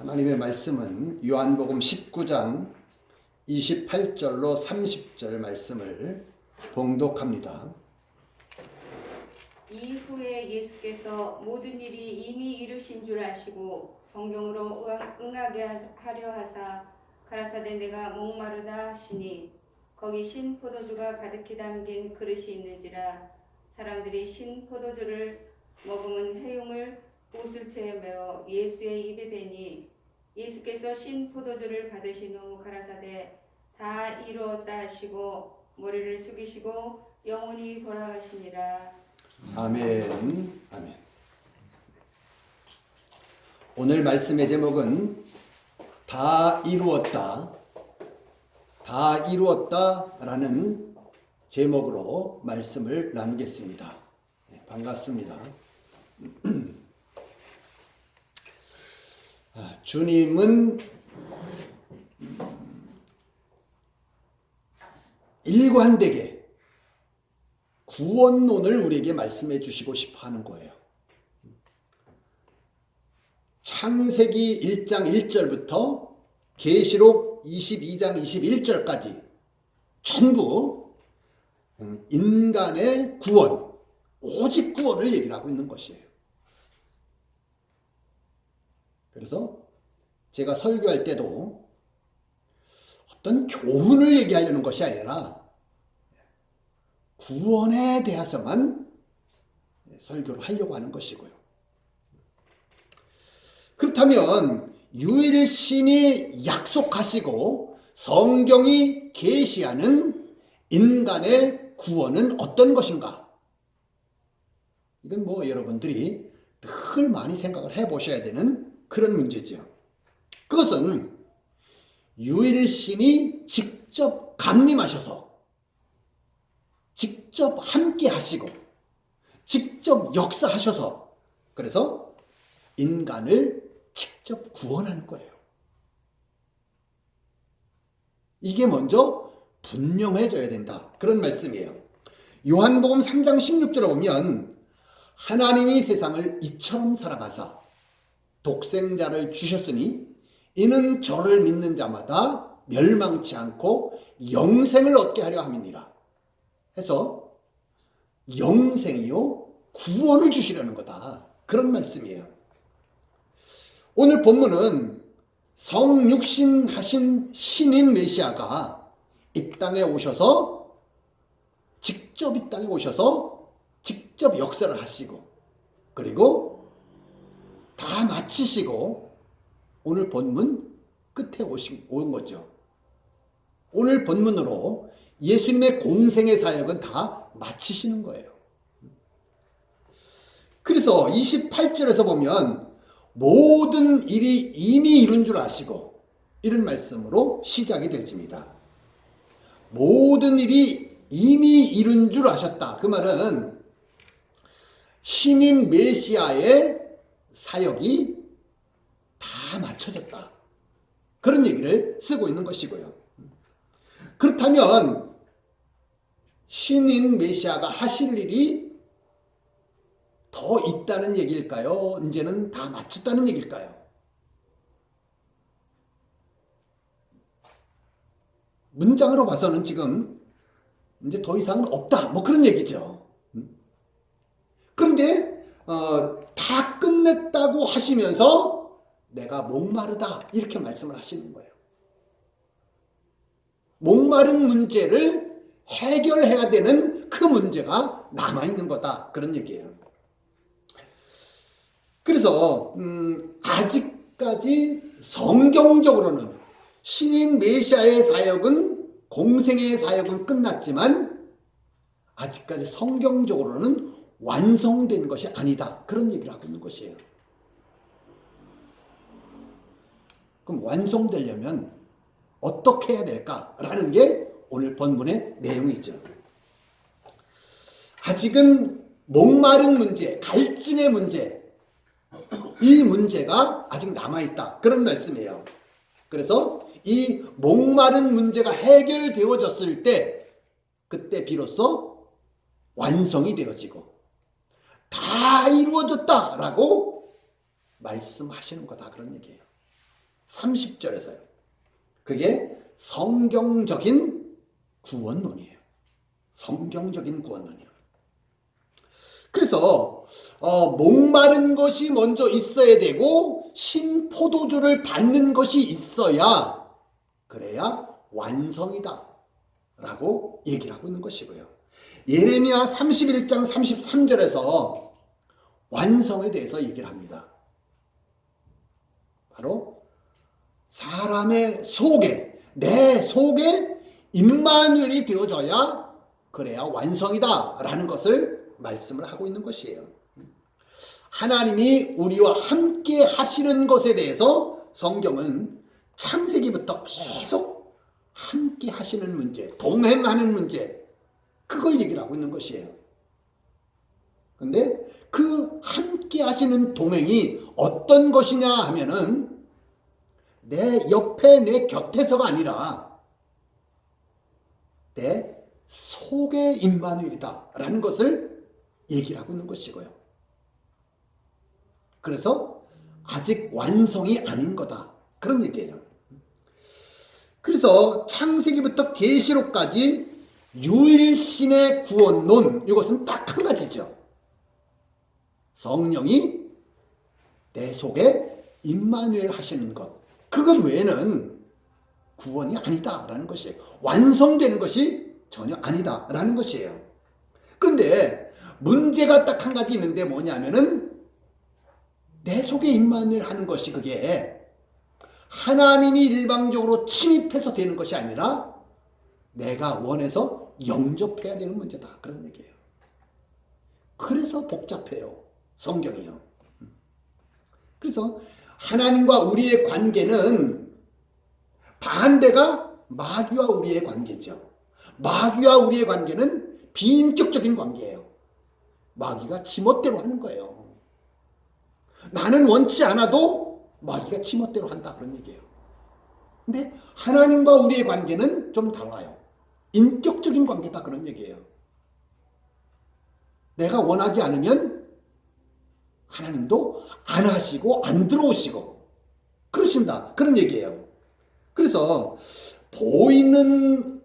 하나님의 말씀은 요한복음 19장 28절로 30절 말씀을 봉독합니다. 이후에 예수께서 모든 일이 이미 이루신 줄 아시고 성경으로 응하게 하려 하사 가라사대 내가 목마르다 하시니 거기 신 포도주가 가득히 담긴 그릇이 있는지라 사람들이 신 포도주를 머금은 해용을 우슬채에 메어 예수의 입에 대니 예수께서 신 포도주를 받으신 후 가라사대 다 이루었다 하시고 머리를 숙이시고 영원히 돌아가시니라. 아멘. 아멘. 오늘 말씀의 제목은 다 이루었다. 다 이루었다라는 제목으로 말씀을 나누겠습니다. 반갑습니다. 주님은 일관되게 구원론을 우리에게 말씀해 주시고 싶어 하는 거예요. 창세기 1장 1절부터 계시록 22장 21절까지 전부 인간의 구원, 오직 구원을 얘기를 하고 있는 것이에요. 그래서 제가 설교할 때도 어떤 교훈을 얘기하려는 것이 아니라 구원에 대해서만 설교를 하려고 하는 것이고요. 그렇다면 유일신이 약속하시고 성경이 계시하는 인간의 구원은 어떤 것인가? 이건 여러분들이 늘 많이 생각을 해보셔야 되는 그런 문제죠. 그것은 유일신이 직접 강림하셔서 직접 함께 하시고 직접 역사하셔서 그래서 인간을 직접 구원하는 거예요. 이게 먼저 분명해져야 된다. 그런 말씀이에요. 요한복음 3장 16절에 보면 하나님이 세상을 이처럼 사랑하사 독생자를 주셨으니 이는 저를 믿는 자마다 멸망치 않고 영생을 얻게 하려 함이니라. 해서 영생이요 구원을 주시려는 거다. 그런 말씀이에요. 오늘 본문은 성육신 하신 신인 메시아가 이 땅에 오셔서 직접 이 땅에 오셔서 직접 역사를 하시고 그리고 다 마치시고 오늘 본문 끝에 온 거죠. 오늘 본문으로 예수님의 공생의 사역은 다 마치시는 거예요. 그래서 28절에서 보면 모든 일이 이미 이룬 줄 아시고 이런 말씀으로 시작이 되어집니다. 모든 일이 이미 이룬 줄 아셨다. 그 말은 신인 메시아의 사역이 다 마쳐졌다. 그런 얘기를 쓰고 있는 것이고요. 그렇다면 신인 메시아가 하실 일이 더 있다는 얘기일까요? 이제는 다 마쳤다는 얘기일까요? 문장으로 봐서는 지금 이제 더 이상은 없다. 그런 얘기죠. 그런데 다 끝냈다고 하시면서 내가 목마르다 이렇게 말씀을 하시는 거예요. 목마른 문제를 해결해야 되는 그 문제가 남아있는 거다. 그런 얘기예요. 그래서 아직까지 성경적으로는 신인 메시아의 사역은 공생의 사역은 끝났지만 아직까지 성경적으로는 완성된 것이 아니다. 그런 얘기를 하고 있는 것이에요. 그럼 완성되려면 어떻게 해야 될까라는 게 오늘 본문의 내용이죠. 아직은 목마른 문제, 갈증의 문제, 이 문제가 아직 남아있다. 그런 말씀이에요. 그래서 이 목마른 문제가 해결되어졌을 때 그때 비로소 완성이 되어지고 다 이루어졌다라고 말씀하시는 거다. 그런 얘기예요. 30절에서요. 그게 성경적인 구원론이에요. 성경적인 구원론이에요. 그래서 목마른 것이 먼저 있어야 되고 신포도주를 받는 것이 있어야 그래야 완성이다 라고 얘기를 하고 있는 것이고요. 예레미야 31장 33절에서 완성에 대해서 얘기를 합니다. 바로 사람의 속에, 내 속에 임마누엘이 되어져야 그래야 완성이다 라는 것을 말씀을 하고 있는 것이에요. 하나님이 우리와 함께 하시는 것에 대해서 성경은 창세기부터 계속 함께 하시는 문제, 동행하는 문제, 그걸 얘기를 하고 있는 것이에요. 그런데 그 함께 하시는 동행이 어떤 것이냐 하면은 내 옆에 내 곁에서가 아니라 내 속에 임마누엘이다 라는 것을 얘기를 하고 있는 것이고요. 그래서 아직 완성이 아닌 거다 그런 얘기예요. 그래서 창세기부터 계시록까지 유일신의 구원론, 이것은 딱 한 가지죠. 성령이 내 속에 임마누엘 하시는 것, 그것 외에는 구원이 아니다라는 것이에요. 완성되는 것이 전혀 아니다라는 것이에요. 그런데 문제가 딱 한 가지 있는데 뭐냐면은 내 속에 임마누엘 하는 것이 그게 하나님이 일방적으로 침입해서 되는 것이 아니라 내가 원해서 영접해야 되는 문제다 그런 얘기예요. 그래서 복잡해요. 성경이요. 그래서 하나님과 우리의 관계는 반대가 마귀와 우리의 관계죠. 마귀와 우리의 관계는 비인격적인 관계예요. 마귀가 지멋대로 하는 거예요. 나는 원치 않아도 마귀가 지멋대로 한다 그런 얘기예요. 근데 하나님과 우리의 관계는 좀 달라요. 인격적인 관계다 그런 얘기예요. 내가 원하지 않으면 하나님도 안 하시고 안 들어오시고 그러신다 그런 얘기예요. 그래서 보이는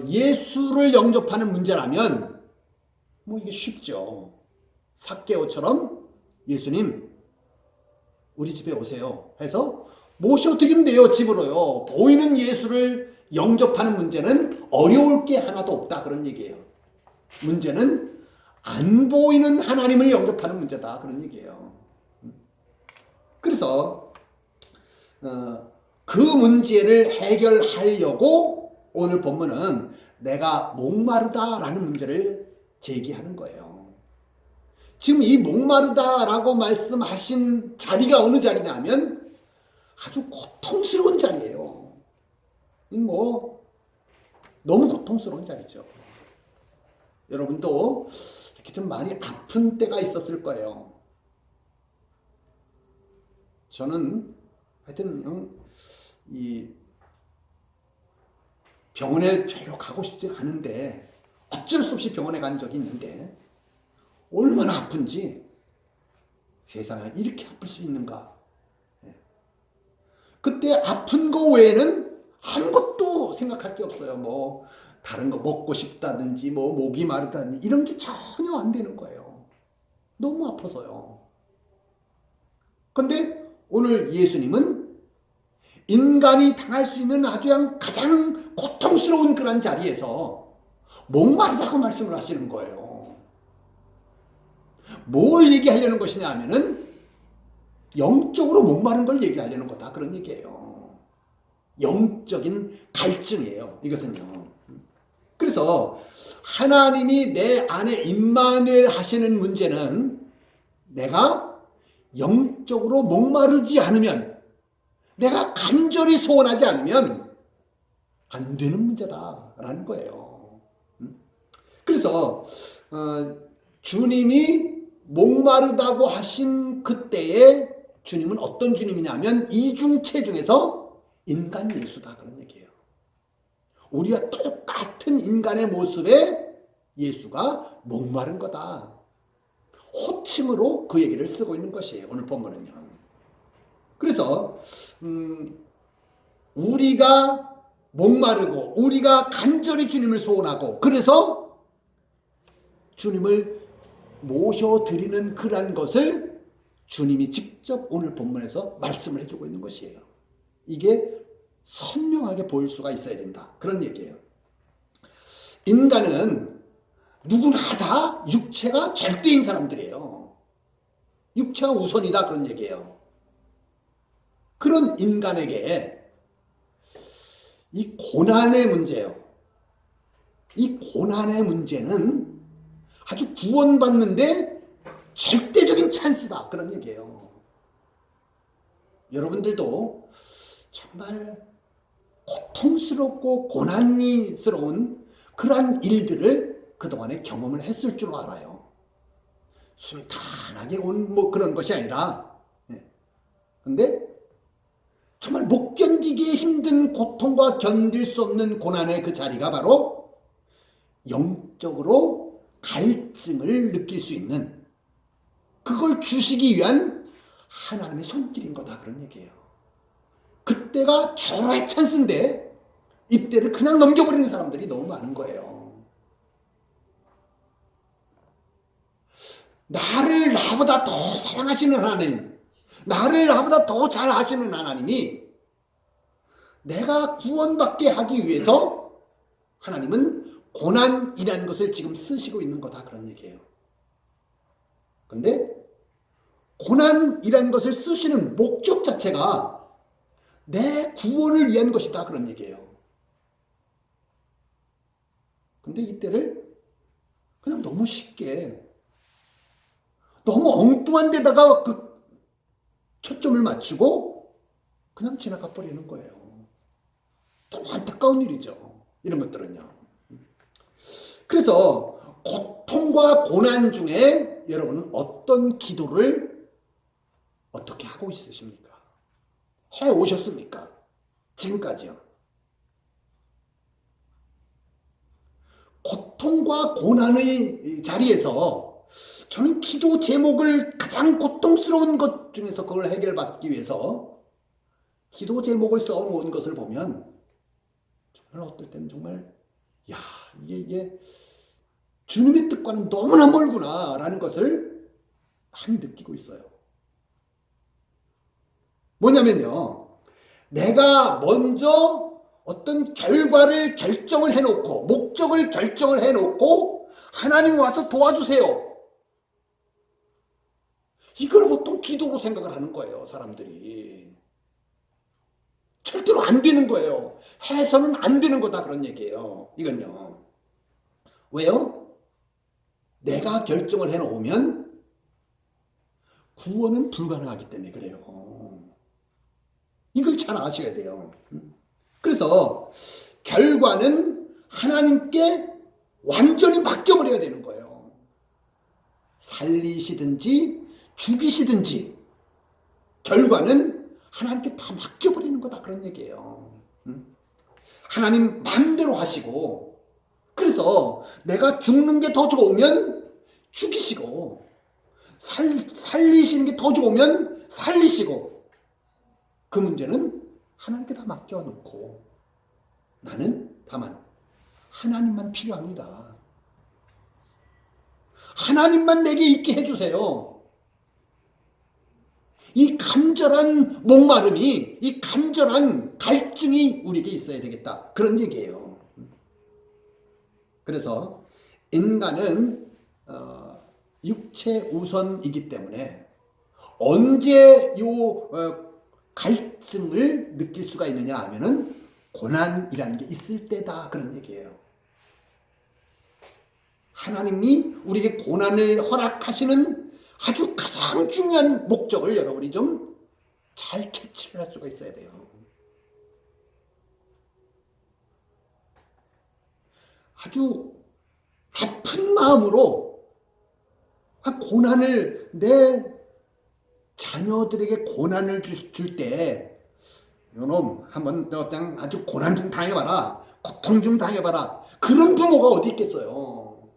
예수를 영접하는 문제라면 뭐 이게 쉽죠. 삭개오처럼 예수님 우리 집에 오세요 해서 모셔드리면 돼요. 집으로요. 보이는 예수를 영접하는 문제는 어려울 게 하나도 없다 그런 얘기예요. 문제는 안 보이는 하나님을 영접하는 문제다 그런 얘기예요. 그래서 그 문제를 해결하려고 오늘 본문은 내가 목마르다라는 문제를 제기하는 거예요. 지금 이 목마르다라고 말씀하신 자리가 어느 자리냐면 아주 고통스러운 자리예요. 뭐 너무 고통스러운 자리죠. 여러분도 이렇게 좀 많이 아픈 때가 있었을 거예요. 저는 하여튼 이 병원에 별로 가고 싶지 않은데 어쩔 수 없이 병원에 간 적이 있는데 얼마나 아픈지 세상에 이렇게 아플 수 있는가. 그때 아픈 거 외에는 아무것도 생각할 게 없어요. 뭐 다른 거 먹고 싶다든지 뭐 목이 마르다든지 이런 게 전혀 안 되는 거예요. 너무 아파서요. 근데 오늘 예수님은 인간이 당할 수 있는 아주 가장 고통스러운 그런 자리에서 목마르다고 말씀을 하시는 거예요. 뭘 얘기하려는 것이냐 하면은 영적으로 목마른 걸 얘기하려는 거다 그런 얘기예요. 영적인 갈증이에요. 이것은요. 그래서 하나님이 내 안에 임마누엘 하시는 문제는 내가 영적으로 목마르지 않으면, 내가 간절히 소원하지 않으면 안 되는 문제다라는 거예요. 그래서 주님이 목마르다고 하신 그때에 주님은 어떤 주님이냐면 이중체 중에서 인간 예수다 그런 얘기예요. 우리와 똑같은 인간의 모습에 예수가 목마른 거다. 호칭으로 그 얘기를 쓰고 있는 것이에요. 오늘 본문은요. 그래서 우리가 목마르고 우리가 간절히 주님을 소원하고 그래서 주님을 모셔드리는 그러한 것을 주님이 직접 오늘 본문에서 말씀을 해주고 있는 것이에요. 이게 선명하게 보일 수가 있어야 된다. 그런 얘기예요. 인간은 누구나 다 육체가 절대인 사람들이에요. 육체가 우선이다 그런 얘기예요. 그런 인간에게 이 고난의 문제요. 이 고난의 문제는 아주 구원받는데 절대적인 찬스다 그런 얘기예요. 여러분들도 정말 고통스럽고 고난스러운 그러한 일들을 그동안에 경험을 했을 줄 알아요. 순탄하게 온 뭐 그런 것이 아니라 근데 정말 못 견디기 힘든 고통과 견딜 수 없는 고난의 그 자리가 바로 영적으로 갈증을 느낄 수 있는 그걸 주시기 위한 하나님의 손길인 거다 그런 얘기예요. 그때가 절호의 찬스인데 이때를 그냥 넘겨버리는 사람들이 너무 많은 거예요. 나를 나보다 더 사랑하시는 하나님, 나를 나보다 더 잘 아시는 하나님이 내가 구원받게 하기 위해서 하나님은 고난이라는 것을 지금 쓰시고 있는 거다 그런 얘기예요. 근데 고난이라는 것을 쓰시는 목적 자체가 내 구원을 위한 것이다 그런 얘기예요. 근데 이때를 그냥 너무 쉽게 너무 엉뚱한 데다가 그 초점을 맞추고 그냥 지나가 버리는 거예요. 너무 안타까운 일이죠. 이런 것들은요. 그래서 고통과 고난 중에 여러분은 어떤 기도를 어떻게 하고 있으십니까? 해 오셨습니까? 지금까지요. 고통과 고난의 자리에서 저는 기도 제목을 가장 고통스러운 것 중에서 그걸 해결받기 위해서 기도 제목을 써놓은 것을 보면 정말 어떨 때는 정말 야 이게 주님의 뜻과는 너무나 멀구나 라는 것을 많이 느끼고 있어요. 뭐냐면요, 내가 먼저 어떤 결과를 결정을 해놓고 목적을 결정을 해놓고 하나님 와서 도와주세요, 이걸 보통 기도로 생각을 하는 거예요. 사람들이 절대로 안 되는 거예요. 해서는 안 되는 거다 그런 얘기예요. 이건요, 왜요? 내가 결정을 해놓으면 구원은 불가능하기 때문에 그래요. 이걸 잘 아셔야 돼요. 그래서 결과는 하나님께 완전히 맡겨버려야 되는 거예요. 살리시든지 죽이시든지 결과는 하나님께 다 맡겨버리는 거다 그런 얘기예요. 하나님 마음대로 하시고, 그래서 내가 죽는 게 더 좋으면 죽이시고 살리시는 게 더 좋으면 살리시고, 그 문제는 하나님께 다 맡겨놓고 나는 다만 하나님만 필요합니다. 하나님만 내게 있게 해주세요. 이 간절한 목마름이, 이 간절한 갈증이 우리에게 있어야 되겠다 그런 얘기예요. 그래서 인간은 육체 우선이기 때문에 언제 요 갈증을 느낄 수가 있느냐 하면은 고난이라는 게 있을 때다 그런 얘기예요. 하나님이 우리에게 고난을 허락하시는 아주 가장 중요한 목적을 여러분이 좀 잘 캐치를 할 수가 있어야 돼요. 아주 아픈 마음으로 고난을, 내 자녀들에게 고난을 줄 때 요놈 한번 그냥 아주 고난 좀 당해봐라, 고통 좀 당해봐라, 그런 부모가 어디 있겠어요.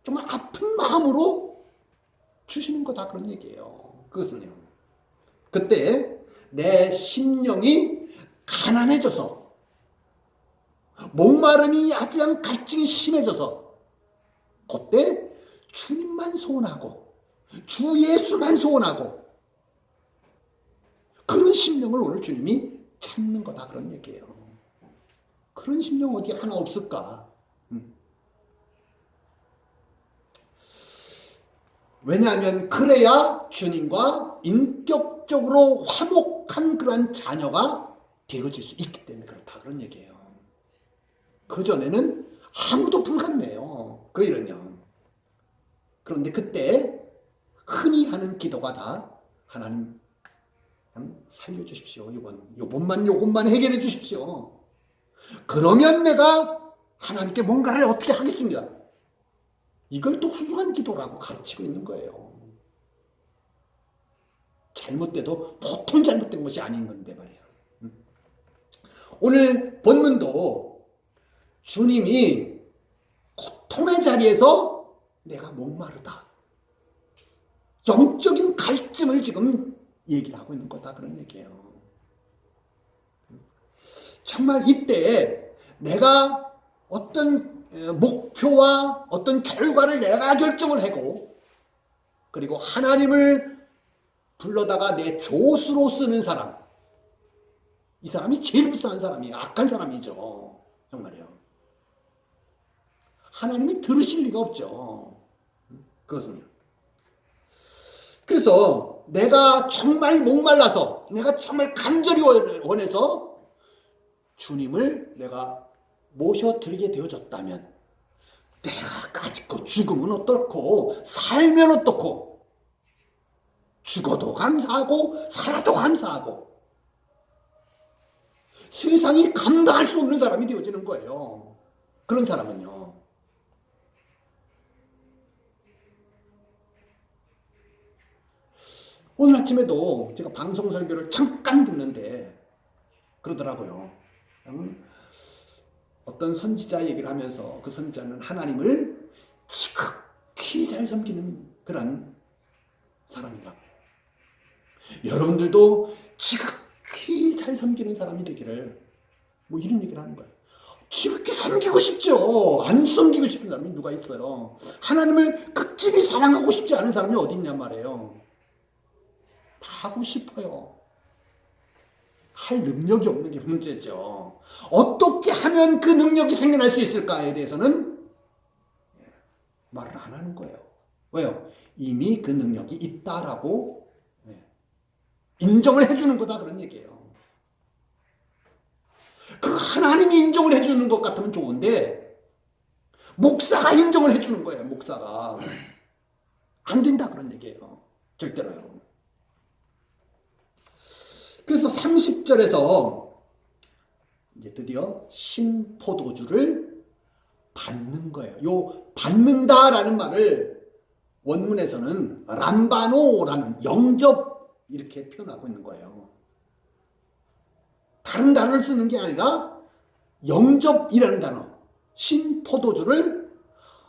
정말 아픈 마음으로 주시는 거다 그런 얘기예요. 그것은요, 그때 내 심령이 가난해져서 목마름이 아주 그냥 갈증이 심해져서 그때 주님만 소원하고 주 예수만 소원하고 그런 심령을 오늘 주님이 찾는 거다 그런 얘기예요. 그런 심령 어디 하나 없을까? 왜냐하면 그래야 주님과 인격적으로 화목한 그러한 자녀가 되어질 수 있기 때문에 그렇다 그런 얘기예요. 그전에는 아무도 불가능해요. 그 일은요. 그런데 그때 흔히 하는 기도가 다 하나님 살려주십시오. 요것만 해결해 주십시오. 그러면 내가 하나님께 뭔가를 어떻게 하겠습니다. 이걸 또 훌륭한 기도라고 가르치고 있는 거예요. 잘못돼도 보통 잘못된 것이 아닌 건데 말이에요. 오늘 본문도 주님이 고통의 자리에서 내가 목마르다. 영적인 갈증을 지금 얘기를 하고 있는 거다 그런 얘기예요. 정말 이때 내가 어떤 목표와 어떤 결과를 내가 결정을 하고 그리고 하나님을 불러다가 내 조수로 쓰는 사람, 이 사람이 제일 불쌍한 사람이에요. 악한 사람이죠. 정말이요. 하나님이 들으실 리가 없죠. 그것은요. 그래서 내가 정말 목말라서 내가 정말 간절히 원해서 주님을 내가 모셔드리게 되어졌다면 내가 까짓거 죽으면 어떻고 살면 어떻고 죽어도 감사하고 살아도 감사하고 세상이 감당할 수 없는 사람이 되어지는 거예요. 그런 사람은요. 오늘 아침에도 제가 방송 설교를 잠깐 듣는데 그러더라고요. 어떤 선지자 얘기를 하면서 그 선지자는 하나님을 지극히 잘 섬기는 그런 사람이라고. 여러분들도 지극히 잘 섬기는 사람이 되기를 뭐 이런 얘기를 하는 거예요. 지극히 섬기고 싶죠. 안 섬기고 싶은 사람이 누가 있어요. 하나님을 극진히 사랑하고 싶지 않은 사람이 어디 있냐 말이에요. 다 하고 싶어요. 할 능력이 없는 게 문제죠. 어떻게 하면 그 능력이 생겨날 수 있을까에 대해서는 말을 안 하는 거예요. 왜요? 이미 그 능력이 있다라고 인정을 해주는 거다 그런 얘기예요. 그 하나님이 인정을 해주는 것 같으면 좋은데 목사가 인정을 해주는 거예요. 목사가 안 된다 그런 얘기예요. 절대로요. 그래서 30절에서 이제 드디어 신포도주를 받는 거예요. 요 받는다라는 말을 원문에서는 람바노라는 영접 이렇게 표현하고 있는 거예요. 다른 단어를 쓰는 게 아니라 영접이라는 단어, 신포도주를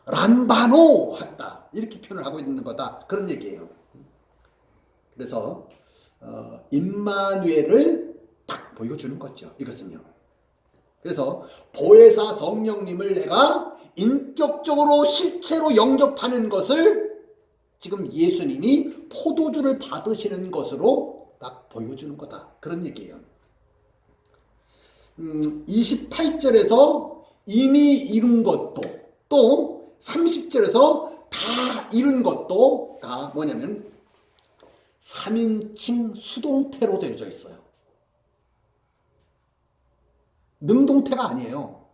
람바노 했다 이렇게 표현을 하고 있는 거다 그런 얘기예요. 그래서 임마누엘을 딱 보여주는 거죠. 이것은요. 그래서 보혜사 성령님을 내가 인격적으로 실체로 영접하는 것을 지금 예수님이 포도주를 받으시는 것으로 딱 보여주는 거다. 그런 얘기예요. 28절에서 이미 이룬 것도 또 30절에서 다 이룬 것도 다 뭐냐면 3인칭 수동태로 되어져 있어요. 능동태가 아니에요.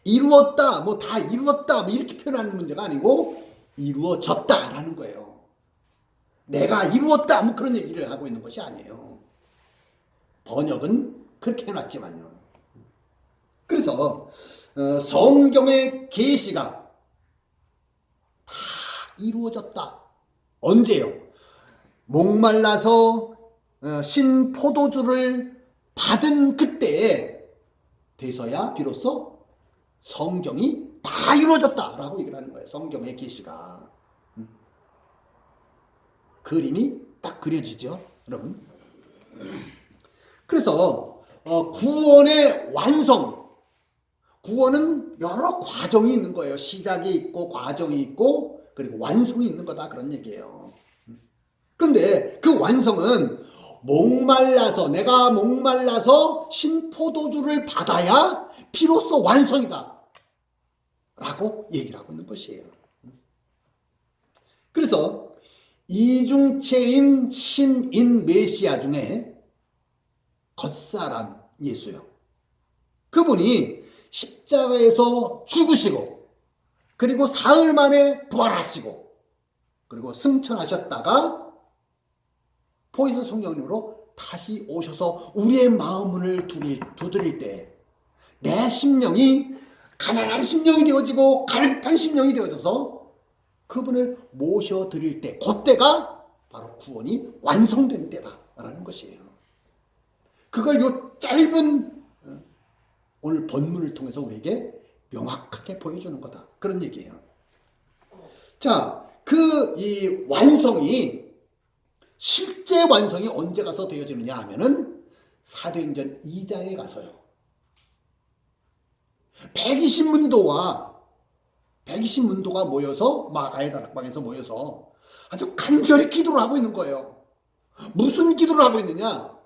이루었다, 뭐 다 이루었다, 뭐 이렇게 표현하는 문제가 아니고 이루어졌다라는 거예요. 내가 이루었다, 뭐 그런 얘기를 하고 있는 것이 아니에요. 번역은 그렇게 해놨지만요. 그래서 성경의 계시가 다 이루어졌다. 언제요? 목말라서 신포도주를 받은 그때에 돼서야 비로소 성경이 다 이루어졌다라고 얘기를 하는 거예요. 성경의 계시가. 그림이 딱 그려지죠, 여러분. 그래서 구원의 완성, 구원은 여러 과정이 있는 거예요. 시작이 있고 과정이 있고 그리고 완성이 있는 거다, 그런 얘기예요. 그런데 그 완성은 내가 목말라서 신포도주를 받아야 비로소 완성이다 라고 얘기를 하고 있는 것이에요. 그래서 이중체인 신인 메시아 중에 겉사람 예수요, 그분이 십자가에서 죽으시고 그리고 사흘 만에 부활하시고 그리고 승천하셨다가 보혜사 성령님으로 다시 오셔서 우리의 마음을 두드릴 때 내 심령이 가난한 심령이 되어지고 갈급한 심령이 되어져서 그분을 모셔드릴 때, 그때가 바로 구원이 완성된 때다라는 것이에요. 그걸 요 짧은 오늘 본문을 통해서 우리에게 명확하게 보여주는 거다, 그런 얘기예요. 자, 이 완성이, 실제 완성이 언제 가서 되어지느냐 하면은 사도행전 2장에 가서요. 120문도가 모여서 마가의 다락방에서 모여서 아주 간절히 기도를 하고 있는 거예요. 무슨 기도를 하고 있느냐?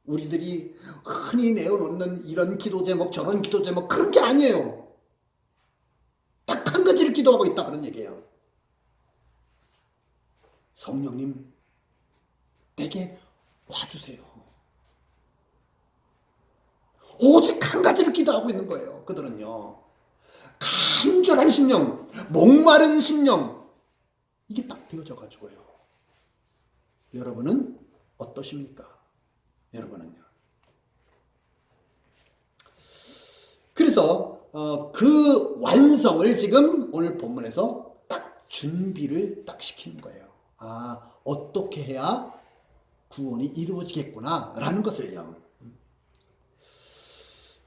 우리들이 흔히 내어놓는 이런 기도 제목 저런 기도 제목 그런 게 아니에요. 딱 한 가지를 기도하고 있다, 그런 얘기예요. 성령님 내게 와주세요. 오직 한 가지를 기도하고 있는 거예요. 그들은요, 간절한 심령, 목마른 심령, 이게 딱 되어져 가지고요. 여러분은 어떠십니까? 여러분은요. 그래서 그 완성을 지금 오늘 본문에서 딱 준비를 딱 시키는 거예요. 아, 어떻게 해야 구원이 이루어지겠구나 라는 것을요.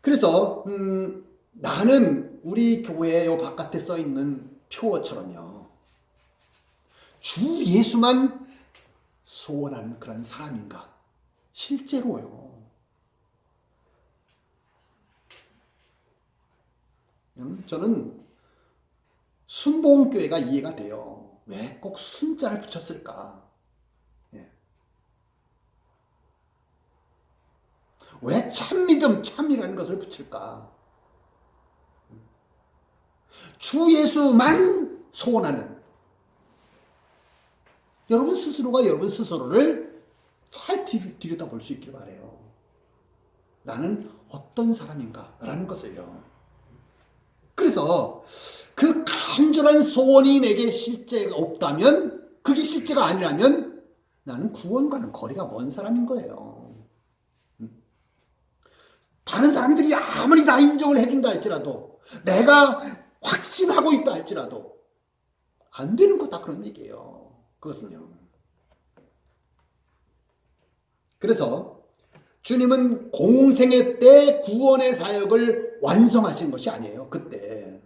그래서 나는 우리 교회 요 바깥에 써 있는 표어처럼요, 주 예수만 소원하는 그런 사람인가? 실제로요. 저는 순복음교회가 이해가 돼요. 왜 꼭 순자를 붙였을까? 예. 왜 참믿음, 참이라는 것을 붙일까? 주 예수만 소원하는, 여러분 스스로가 여러분 스스로를 잘 들여다볼 수 있길 바라요. 나는 어떤 사람인가? 라는 것을요. 그래서 그 간절한 소원이 내게 실제가 없다면, 그게 실제가 아니라면 나는 구원과는 거리가 먼 사람인 거예요. 다른 사람들이 아무리 다 인정을 해준다 할지라도, 내가 확신하고 있다 할지라도 안 되는 거다, 그런 얘기예요. 그것은요. 그래서 주님은 공생애 때 구원의 사역을 완성하신 것이 아니에요. 그때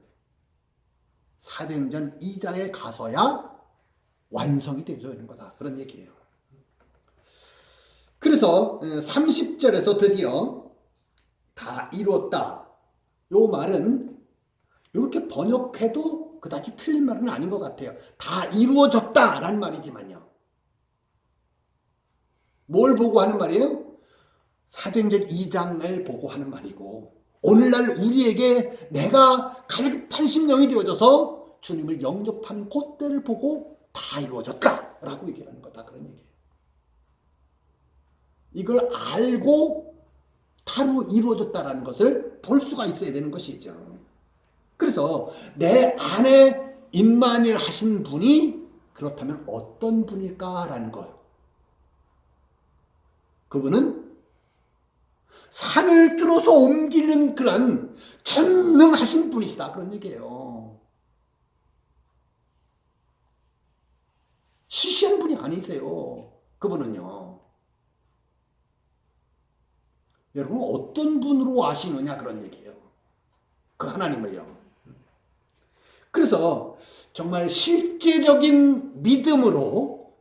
사도행전 2장에 가서야 완성이 되어지는 거다, 그런 얘기예요. 그래서 30절에서 드디어 다 이루었다, 요 말은 이렇게 번역해도 그다지 틀린 말은 아닌 것 같아요. 다 이루어졌다라는 말이지만요, 뭘 보고 하는 말이에요? 사도행전 2장을 보고 하는 말이고, 오늘날 우리에게 내가 갈급한 심령이 되어져서 주님을 영접하는 그때를 보고 다 이루어졌다라고 얘기하는 거다, 그런 얘기예요. 이걸 알고 바로 이루어졌다라는 것을 볼 수가 있어야 되는 것이죠. 그래서 내 안에 임만일 하신 분이 그렇다면 어떤 분일까라는 거예요. 그분은 산을 뚫어서 옮기는 그런 전능하신 분이시다, 그런 얘기예요. 시시한 분이 아니세요. 그분은요. 여러분 어떤 분으로 아시느냐, 그런 얘기예요. 그 하나님을요. 그래서 정말 실제적인 믿음으로,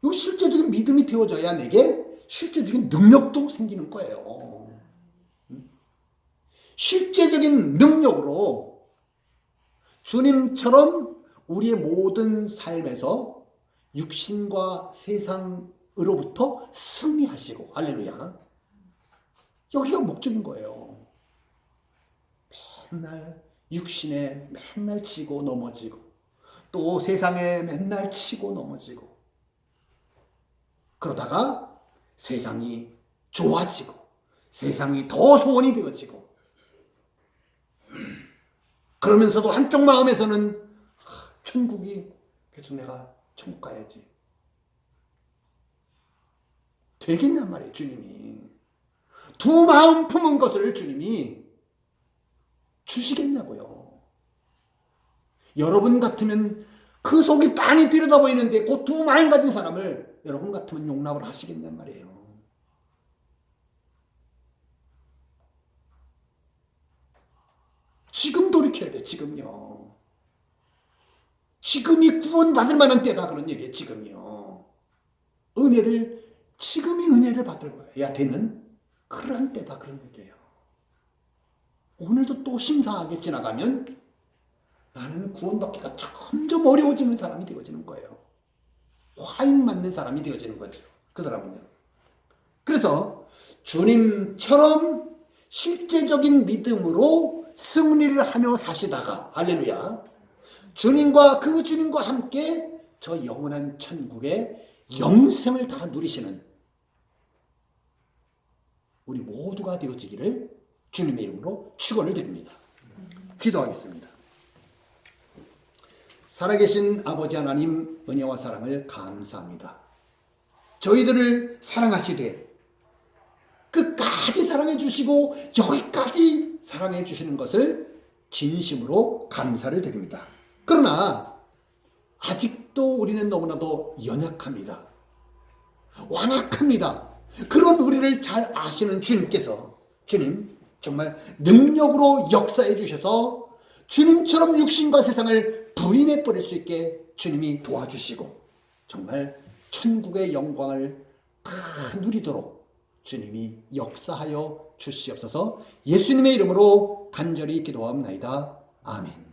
이 실제적인 믿음이 되어져야 내게 실제적인 능력도 생기는 거예요. 실제적인 능력으로 주님처럼 우리의 모든 삶에서 육신과 세상으로부터 승리하시고, 할렐루야. 여기가 목적인 거예요. 맨날 육신에 맨날 치고 넘어지고, 또 세상에 맨날 치고 넘어지고, 그러다가 세상이 좋아지고 세상이 더 소원이 되어지고, 그러면서도 한쪽 마음에서는 천국이, 그래서 내가 천국 가야지. 되겠냔 말이에요. 주님이 두 마음 품은 것을 주님이 주시겠냐고요. 여러분 같으면 그 속이 빤히 들여다보이는데 그 두 마음 가진 사람을 여러분 같으면 용납을 하시겠냔 말이에요. 지금 돌이켜야 돼. 지금요. 지금이 구원받을 만한 때다, 그런 얘기예요. 지금이요. 지금이 은혜를 받아야 되는 그런 때다, 그런 얘기예요. 오늘도 또 심상하게 지나가면 나는 구원받기가 점점 어려워지는 사람이 되어지는 거예요. 화인 맞는 사람이 되어지는 거죠. 그 사람은요. 그래서 주님처럼 실제적인 믿음으로 승리를 하며 사시다가, 할렐루야, 주님과 함께 저 영원한 천국의 영생을 다 누리시는 우리 모두가 되어지기를 주님의 이름으로 축원을 드립니다. 기도하겠습니다. 살아계신 아버지 하나님, 은혜와 사랑을 감사합니다. 저희들을 사랑하시되 끝까지 사랑해 주시고 여기까지 사랑해 주시는 것을 진심으로 감사를 드립니다. 그러나 아직도 우리는 너무나도 연약합니다. 완악합니다. 그런 우리를 잘 아시는 주님께서, 주님 정말 능력으로 역사해 주셔서 주님처럼 육신과 세상을 부인해 버릴 수 있게 주님이 도와주시고 정말 천국의 영광을 다 누리도록 주님이 역사하여 주시옵소서. 예수님의 이름으로 간절히 기도하옵나이다. 아멘.